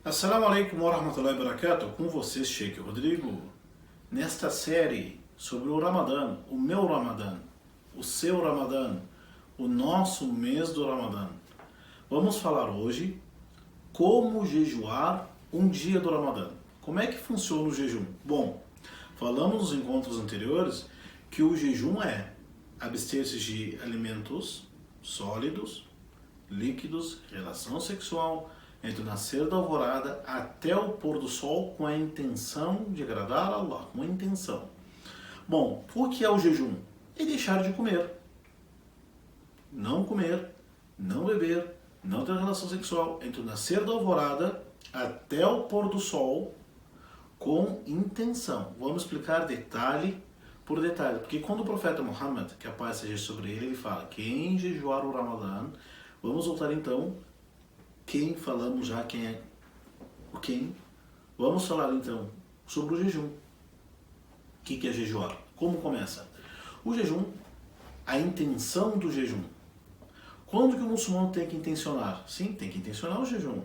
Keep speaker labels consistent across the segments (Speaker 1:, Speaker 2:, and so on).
Speaker 1: Assalamu alaikum wa rahmatullahi wa barakatuh, com vocês, Sheikh Rodrigo, nesta série sobre o Ramadã, o meu Ramadã, o seu Ramadã, o nosso mês do Ramadã. Vamos falar hoje como jejuar um dia do Ramadã. Como é que funciona o jejum? Bom, falamos nos encontros anteriores que o jejum é abster-se de alimentos sólidos, líquidos, relação sexual, entre o nascer da alvorada até o pôr do sol com a intenção de agradar a Allah, com a intenção. Bom, o que é o jejum? É deixar de comer, não beber, não ter relação sexual entre o nascer da alvorada até o pôr do sol com intenção. Vamos explicar detalhe por detalhe, porque quando o profeta Muhammad, que a paz seja sobre ele, ele fala, quem jejuar o Ramadã, vamos voltar então, falamos já quem é o quem, vamos falar então sobre o jejum. O que é jejuar? Como começa? O jejum, a intenção do jejum. Quando que o muçulmano tem que intencionar? Sim, tem que intencionar o jejum.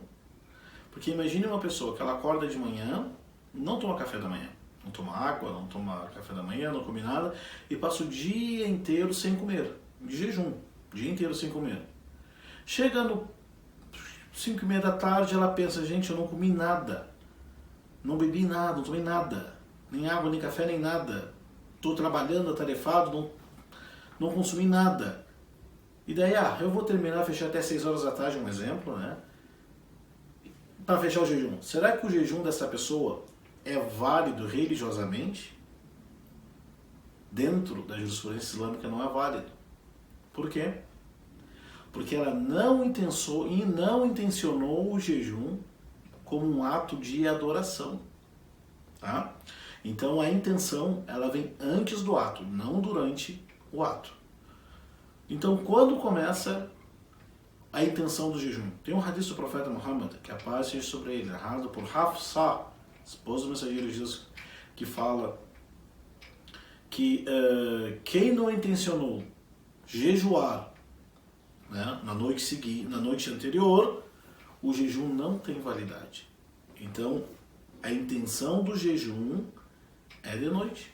Speaker 1: Porque imagine uma pessoa que ela acorda de manhã, não toma café da manhã, não toma água, não toma café da manhã, não come nada, e passa o dia inteiro sem comer, de jejum, dia inteiro sem comer. Chega no 5:30 da tarde, ela pensa, gente, eu não comi nada, não bebi nada, não tomei nada, nem água, nem café, nem nada, estou trabalhando, atarefado, não consumi nada. E daí, eu vou terminar, fechar até 6 horas da tarde, um exemplo, né? Para fechar o jejum. Será que o jejum dessa pessoa é válido religiosamente? Dentro da jurisprudência islâmica não é válido. Por quê? Porque ela não intencionou o jejum como um ato de adoração. Tá? Então a intenção ela vem antes do ato, não durante o ato. Então quando começa a intenção do jejum? Tem um hadith do profeta Muhammad, que a paz seja sobre ele, narrado por Hafsa, esposa do mensageiro de Jesus, que fala que quem não intencionou jejuar, né, na noite anterior, o jejum não tem validade. Então, a intenção do jejum é de noite.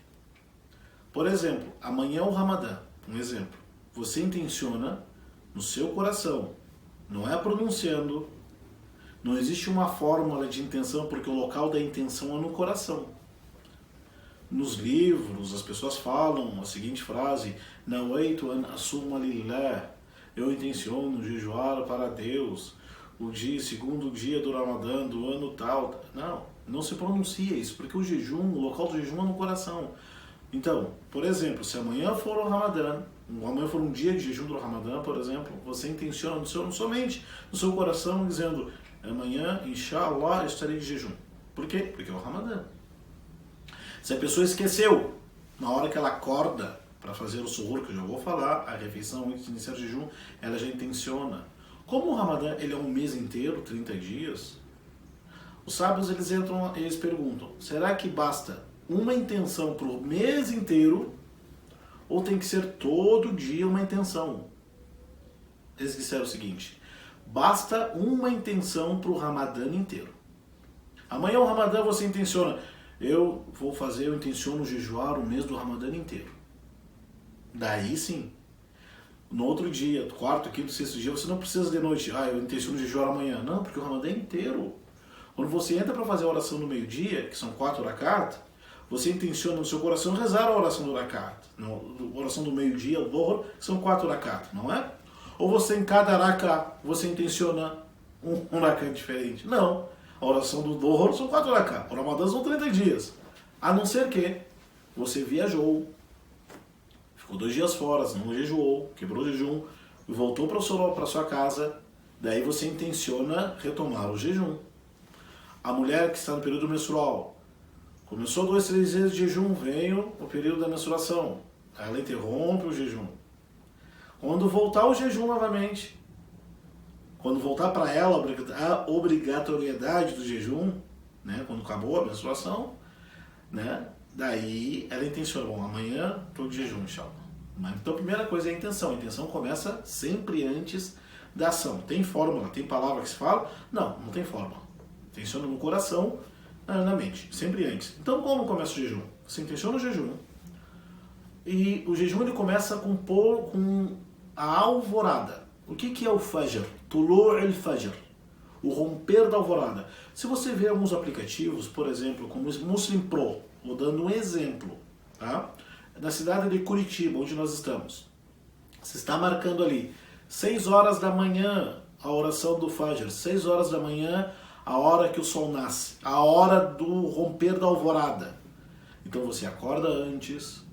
Speaker 1: Por exemplo, amanhã é o Ramadã, um exemplo. Você intenciona no seu coração, não é pronunciando, não existe uma fórmula de intenção, porque o local da intenção é no coração. Nos livros, as pessoas falam a seguinte frase, Nawaitu an asuma lillah, eu intenciono jejuar para Deus, segundo dia do Ramadã, do ano tal. Não se pronuncia isso, porque o local do jejum é no coração. Então, por exemplo, se amanhã for o Ramadã, amanhã for um dia de jejum do Ramadã, por exemplo, você intenciona na sua mente, no seu coração, dizendo, amanhã, inshallah, estarei de jejum. Por quê? Porque é o Ramadã. Se a pessoa esqueceu, na hora que ela acorda para fazer o suhur, que eu já vou falar, a refeição antes de iniciar o jejum, ela já intenciona. Como o Ramadã ele é um mês inteiro, 30 dias, os sábios eles perguntam, será que basta uma intenção para o mês inteiro ou tem que ser todo dia uma intenção? Eles disseram o seguinte, basta uma intenção para o Ramadã inteiro. Amanhã é o Ramadã, você intenciona, eu intenciono jejuar o mês do Ramadã inteiro. Daí sim, no outro dia, quarto, quinto, sexto dia, você não precisa de noite, eu intenciono jejuar amanhã. Não, porque o Ramadã é inteiro. Quando você entra para fazer a oração do meio-dia, que são 4 rakat, você intenciona no seu coração rezar a oração do rakat. A oração do meio-dia, o Dhuhr, são 4 rakat, não é? Ou você em cada rakat, você intenciona um rakat diferente. Não, a oração do Dhuhr são 4 rakat, o Ramadã são 30 dias. A não ser que você viajou, ficou 2 dias fora, não jejuou, quebrou o jejum, e voltou para sua casa, daí você intenciona retomar o jejum. A mulher que está no período menstrual, começou 2, 3 dias de jejum, veio o período da menstruação, ela interrompe o jejum. Quando voltar o jejum novamente, quando voltar para ela a obrigatoriedade do jejum, né, quando acabou a menstruação, né, daí ela intenciona, amanhã estou de jejum, inshallah. Então a primeira coisa é a intenção. A intenção começa sempre antes da ação. Tem fórmula, tem palavra que se fala? Não tem fórmula. intenciona no coração, na mente, sempre antes. Então, como começa o jejum? Você intenciona o jejum, e o jejum ele começa com a alvorada. O que é o Fajr? Tulu' al-Fajr, o romper da alvorada. Se você vê alguns aplicativos, por exemplo, como o Muslim Pro, vou dando um exemplo, tá? Na cidade de Curitiba, onde nós estamos, você está marcando ali 6 horas da manhã a oração do Fajr, 6 horas da manhã a hora que o sol nasce, a hora do romper da alvorada. Então você acorda antes,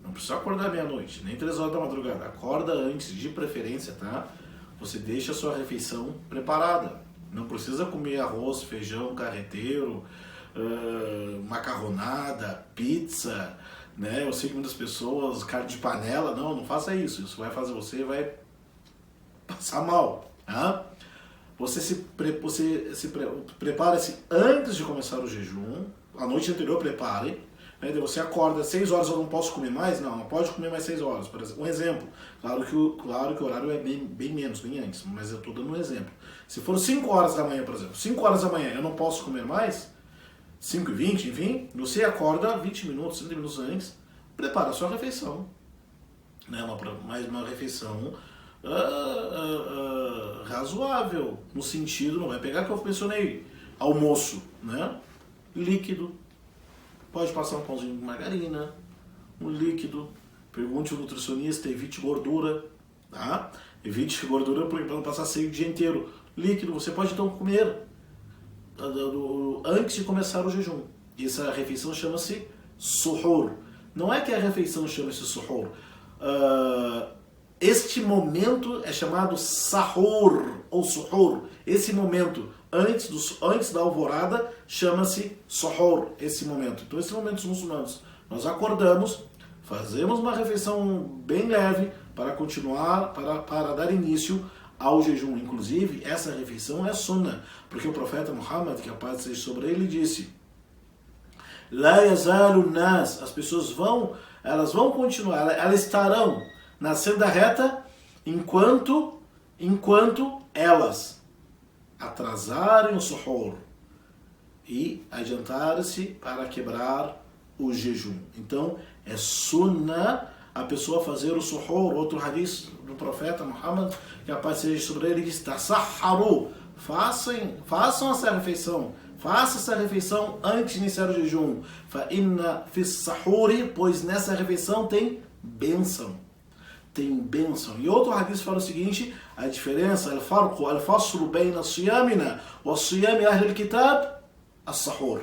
Speaker 1: não precisa acordar meia-noite, nem 3 horas da madrugada, acorda antes, de preferência, tá? Você deixa a sua refeição preparada. Não precisa comer arroz, feijão, carreteiro, macarronada, pizza, né? Eu sei que muitas pessoas, carne de panela, não faça isso. Isso vai fazer você passar mal, tá? Você prepara-se antes de começar o jejum, a noite anterior prepare, né? Você acorda às 6 horas, eu não posso comer mais? Não pode comer mais 6 horas. Por exemplo, um exemplo, claro que o horário é bem menos, bem antes, mas eu estou dando um exemplo. Se for 5 horas da manhã, por exemplo, 5 horas da manhã eu não posso comer mais, 5h20, enfim, você acorda 20 minutos, 30 minutos antes, prepara a sua refeição, né? uma refeição razoável, no sentido, não vai pegar que eu mencionei, almoço, né? Líquido, pode passar um pãozinho de margarina, um líquido, pergunte ao nutricionista, evite gordura, tá? Evite gordura para não passar seio o dia inteiro. Líquido, você pode então comer antes de começar o jejum. E essa refeição chama-se suhur. Não é que a refeição chama-se suhur. Este momento é chamado sahur ou suhur. Esse momento antes da alvorada chama-se suhur, esse momento. Então, esse momento dos muçulmanos, nós acordamos, fazemos uma refeição bem leve para continuar, para dar início ao jejum. Inclusive, essa refeição é sunnah, porque o profeta Muhammad, que a paz seja sobre ele, disse: La yazalu nas, as pessoas elas vão continuar, elas estarão na senda reta enquanto elas atrasarem o suhur e adiantar-se para quebrar o jejum. Então, é sunnah a pessoa fazer o suhur. Outro hadith do profeta Muhammad, que a paz seja sobre ele, diz: Tasahharu, façam essa refeição. Faça essa refeição antes de iniciar o jejum. Fa inna fis sahuri, pois nessa refeição tem bênção. Tem bênção. E outro hadith fala o seguinte: a diferença, al-farqu al-faslu bayna siyamina wa siyami ahli al-kitab as-sahur.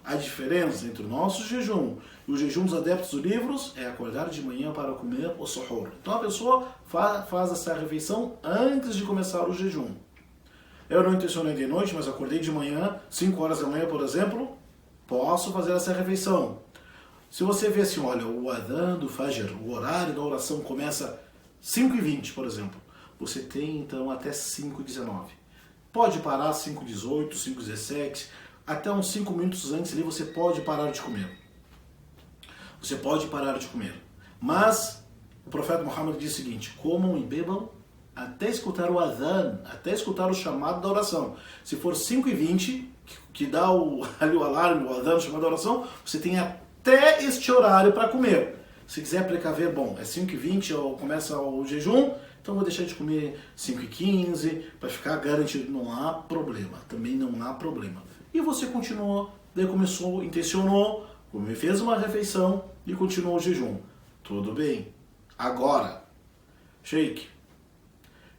Speaker 1: A diferença entre o nosso jejum e o jejum dos adeptos dos livros é acordar de manhã para comer o suhur. Então a pessoa faz essa refeição antes de começar o jejum. Eu não intencionei de noite, mas acordei de manhã, 5 horas da manhã, por exemplo, posso fazer essa refeição. Se você vê assim, olha, o adhan do Fajr, o horário da oração começa 5h20, por exemplo, você tem então até 5h19. Pode parar 5h18, 5h17, até uns 5 minutos antes ali você pode parar de comer. Você pode parar de comer. Mas o profeta Muhammad diz o seguinte: comam e bebam até escutar o adhan, até escutar o chamado da oração. Se for 5h20, que dá ali o alarme, o adhan, o chamado da oração, você tem até este horário para comer. Se quiser precaver, bom, é 5h20 ou começa o jejum, então vou deixar de comer 5h15 para ficar garantido. Não há problema, também não há problema. E você continuou, daí começou, intencionou, fez uma refeição e continuou o jejum. Tudo bem. Agora, Sheikh,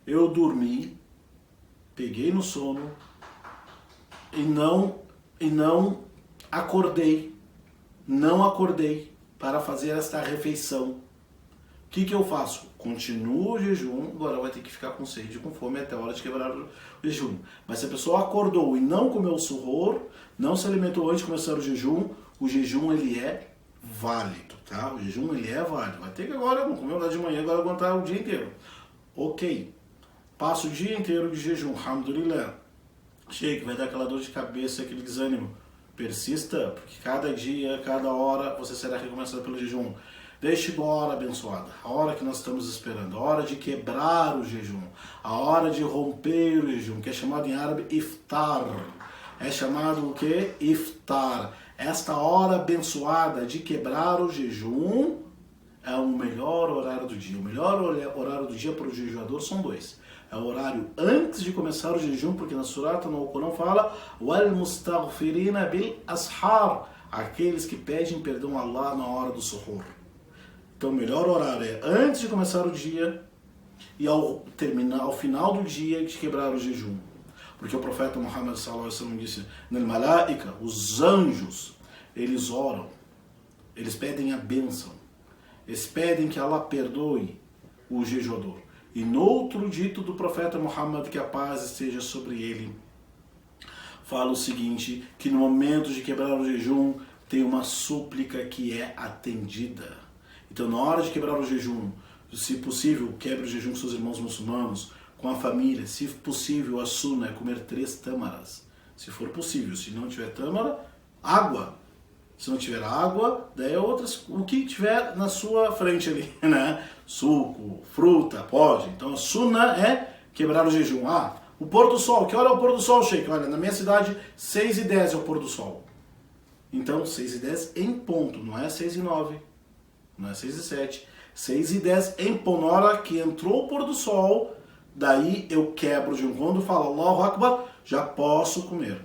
Speaker 1: eu dormi, peguei no sono e não acordei. Não acordei para fazer esta refeição. O que eu faço? Continuo o jejum, agora vai ter que ficar com sede, com fome até a hora de quebrar o jejum. Mas se a pessoa acordou e não comeu o suhur, não se alimentou antes de começar o jejum ele é válido, tá? O jejum ele é válido. Vai ter que agora, não comeu nada de manhã, agora aguentar o dia inteiro. Ok. Passa o dia inteiro de jejum, alhamdulillah. Sheikh, vai dar aquela dor de cabeça, aquele desânimo. Persista, porque cada dia, cada hora, você será recompensado pelo jejum. Deixe a hora abençoada, a hora que nós estamos esperando, a hora de quebrar o jejum, a hora de romper o jejum, que é chamado em árabe iftar. é chamado o que? Iftar. Esta hora abençoada de quebrar o jejum é o melhor horário do dia. O melhor horário do dia para o jejuador são dois. É o horário antes de começar o jejum, porque na surata, no Alcorão fala wal mustaghfirina bil ashar, aqueles que pedem perdão a Allah na hora do suhoor. Então o melhor horário é antes de começar o dia e ao final do dia de quebrar o jejum. Porque o profeta Muhammad sallallahu alaihi wasallam disse, Nel malaika, os anjos, eles oram, eles pedem a bênção, eles pedem que Allah perdoe o jejuador. E no outro dito do profeta Muhammad, que a paz esteja sobre ele, fala o seguinte, que no momento de quebrar o jejum, tem uma súplica que é atendida. Então na hora de quebrar o jejum, se possível, quebre o jejum com seus irmãos muçulmanos, com a família. Se possível, a sunna é comer 3 tâmaras. Se for possível. Se não tiver tâmara, água. Se não tiver água, daí é outras, o que tiver na sua frente ali, né? Suco, fruta, pode. Então a sunna é quebrar o jejum. O pôr do sol. Que hora é o pôr do sol, Sheikh? Olha, na minha cidade, 6h10 é o pôr do sol. Então, 6h10 em ponto. Não é 6h09. Não é 6h07. 6h10 em ponto. Na hora que entrou o pôr do sol, daí eu quebro o jejum. Quando fala Allahu Akbar, já posso comer.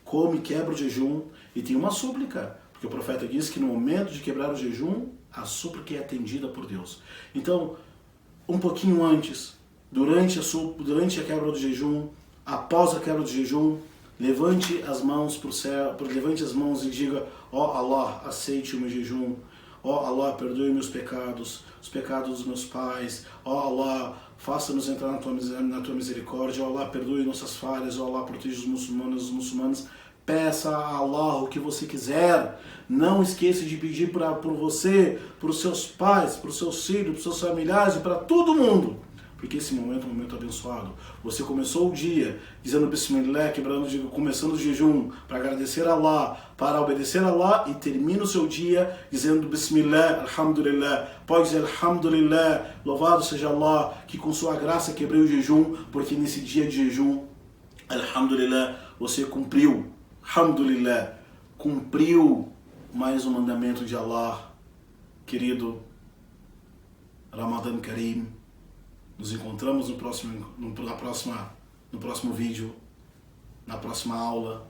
Speaker 1: Come, quebra o jejum. E tem uma súplica, porque o profeta diz que no momento de quebrar o jejum, a súplica é atendida por Deus. Então, um pouquinho antes, durante a quebra do jejum, após a quebra do jejum, levante as mãos para o céu, levante as mãos e diga, ó Allah, aceite o meu jejum. Ó Allah, perdoe meus pecados, os pecados dos meus pais. Ó Allah, faça-nos entrar na tua misericórdia. Ó Allah, perdoe nossas falhas. Ó Allah, proteja os muçulmanos. Peça a Allah o que você quiser. Não esqueça de pedir por você, para os seus pais, para os seus filhos, para os seus familiares e para todo mundo. Porque esse momento é um momento abençoado. Você começou o dia dizendo Bismillah, começando o jejum para agradecer a Allah, para obedecer a Allah, e termina o seu dia dizendo Bismillah, Alhamdulillah. Pode dizer Alhamdulillah, louvado seja Allah, que com sua graça quebrei o jejum, porque nesse dia de jejum, Alhamdulillah, você cumpriu, Alhamdulillah, cumpriu mais um mandamento de Allah. Querido, Ramadan Karim. Nos encontramos no próximo vídeo, na próxima aula.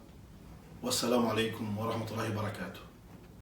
Speaker 1: Wassalamu alaikum wa rahmatullahi wa barakatuh.